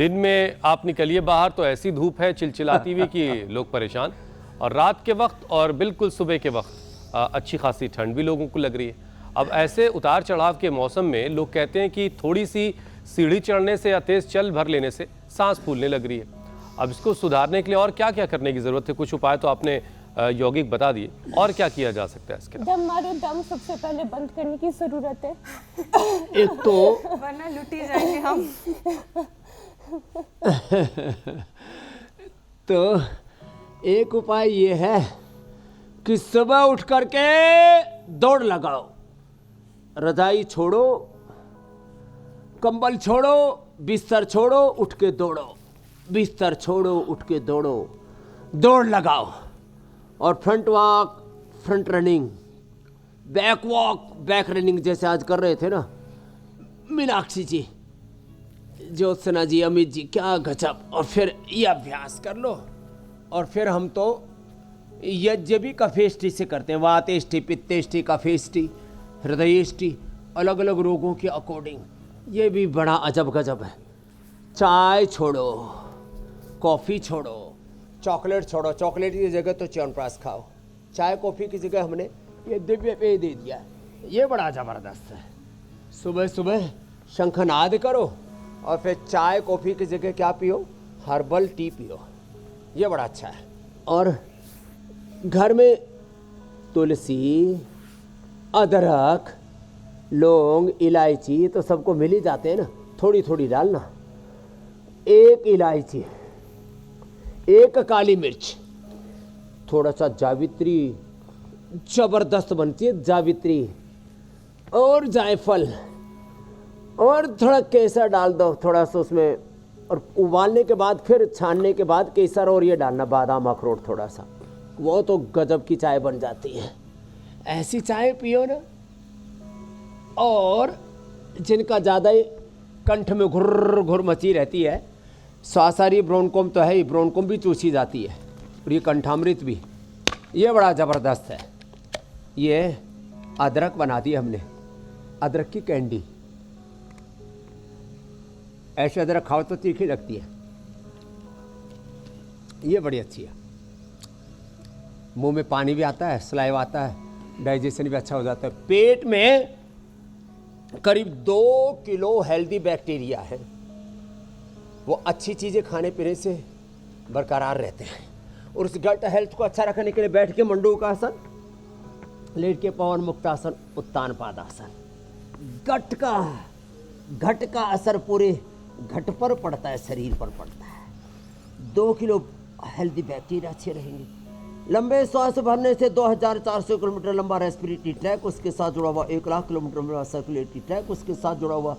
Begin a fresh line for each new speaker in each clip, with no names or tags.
दिन में आप निकलिए बाहर तो ऐसी धूप है चिलचिलाती हुई कि लोग परेशान, और रात के वक्त और बिल्कुल सुबह के वक्त अच्छी खासी ठंड भी लोगों को लग रही है। अब ऐसे उतार चढ़ाव के मौसम में लोग कहते हैं कि थोड़ी सी सीढ़ी चढ़ने से या तेज चल भर लेने से सांस फूलने लग रही है। अब इसको सुधारने के लिए और क्या क्या करने की ज़रूरत है? कुछ उपाय तो आपने यौगिक बता दिए, और क्या किया जा सकता है इसके लिए?
दम मारो, दम सबसे पहले बंद करने की ज़रूरत है।
एक तो
वरना लुटी जाएंगे हम।
तो एक उपाय ये है कि सुबह उठ करके दौड़ लगाओ। रजाई छोड़ो, कंबल छोड़ो, बिस्तर छोड़ो, उठ के दौड़ो। बिस्तर छोड़ो, उठ के दौड़ो, दौड़ लगाओ। और front walk, front running, back walk, back running जैसे आज कर रहे थे ना मीनाक्षी जी, ज्योत्सना जी, अमित जी, क्या गजब। और फिर ये अभ्यास कर लो। और फिर हम तो यज्ञ भी कफेष्टि से करते हैं, वातेष्टि, पित्तेष्टि, कफेष्टि, हृदयेष्टि, अलग अलग रोगों के अकॉर्डिंग। ये भी बड़ा अजब गजब है। चाय छोड़ो, कॉफ़ी छोड़ो, चॉकलेट छोड़ो। चॉकलेट की जगह तो च्यवनप्राश खाओ। चाय कॉफ़ी की जगह हमने ये दिव्य पेय दे दिया। ये बड़ा ज़बरदस्त है। सुबह सुबह शंखनाद करो और फिर चाय कॉफ़ी की जगह क्या पियो? हर्बल टी पियो। ये बड़ा अच्छा है। और घर में तुलसी, अदरक, लौंग, इलायची तो सबको मिल ही जाते हैं ना, थोड़ी थोड़ी डालना। एक इलायची, एक काली मिर्च, थोड़ा सा जावित्री, जबरदस्त बनती है जावित्री, और जायफल, और थोड़ा केसर डाल दो थोड़ा सा उसमें। और उबालने के बाद फिर छानने के बाद केसर और ये डालना, बादाम, अखरोट थोड़ा सा। वो तो गजब की चाय बन जाती है। ऐसी चाय पियो ना। और जिनका ज़्यादा ही कंठ में घुर्र घुर मची रहती है, श्वासारी ब्रोनकोम तो है ही, ब्रोनकोम भी चूसी जाती है, और ये कंठामृत भी, ये बड़ा ज़बरदस्त है। ये अदरक बना दी हमने, अदरक की कैंडी। ऐसे अदरक खाओ तो तीखी लगती है, ये बड़ी अच्छी है। मुंह में पानी भी आता है, सलाइवा आता है, डाइजेशन भी अच्छा हो जाता है। पेट में करीब 2 किलो हेल्दी बैक्टीरिया है। वो अच्छी चीज़ें खाने पीने से बरकरार रहते हैं। और उस गट हेल्थ को अच्छा रखने के लिए बैठ के मंडूकासन, लेट के पवन मुक्तासन, उत्तान पादासन। घट का असर पूरे घट पर पड़ता है, शरीर पर पड़ता है। 2 किलो हेल्दी बैक्टीरिया अच्छे रहेंगे। लंबे श्वास भरने से 2400 किलोमीटर लंबा रेस्पिरेटरी ट्रैक, उसके साथ जुड़ा हुआ 1 लाख किलोमीटर लंबा सर्कुलेटरी ट्रैक, उसके साथ जुड़ा हुआ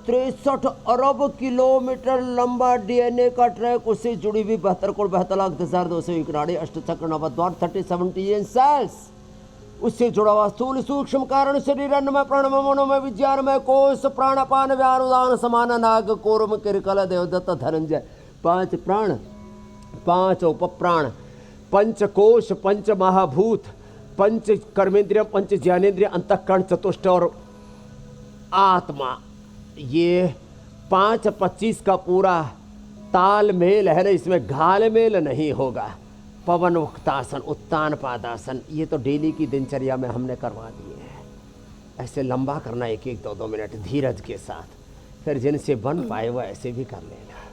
63 अरब किलोमीटर लंबा डीएनए का ट्रैक, उससे जुड़ी हुई 72 करोड़ 72 लाख 10,201 नाड़ी, अष्टचक्र नवद्वार, 30-70 सेल्स, उससे जुड़ा हुआ स्थूल सूक्ष्म कारण शरीर, अन्नमय, प्राणमय, मनोमय, विज्ञानमय कोश, प्राणपान, व्यानुदान, समान, नाग, कूर्म, किरकल, देवदत्त, धनंजय। 5 प्राण, 5 उपप्राण, 5 कोश, 5 महाभूत, 5 कर्मेंद्रिय, 5 ज्ञानेन्द्रिय, अंतःकरण, चतुष्ट और आत्मा। ये 5-25 का पूरा तालमेल है ना, इसमें घालमेल नहीं होगा। पवन मुक्तासन, उत्तान पादासन, ये तो डेली की दिनचर्या में हमने करवा दिए हैं। ऐसे लंबा करना 1-1, 2-2 मिनट धीरज के साथ। फिर जिनसे बन पाए वो ऐसे भी कर लेना।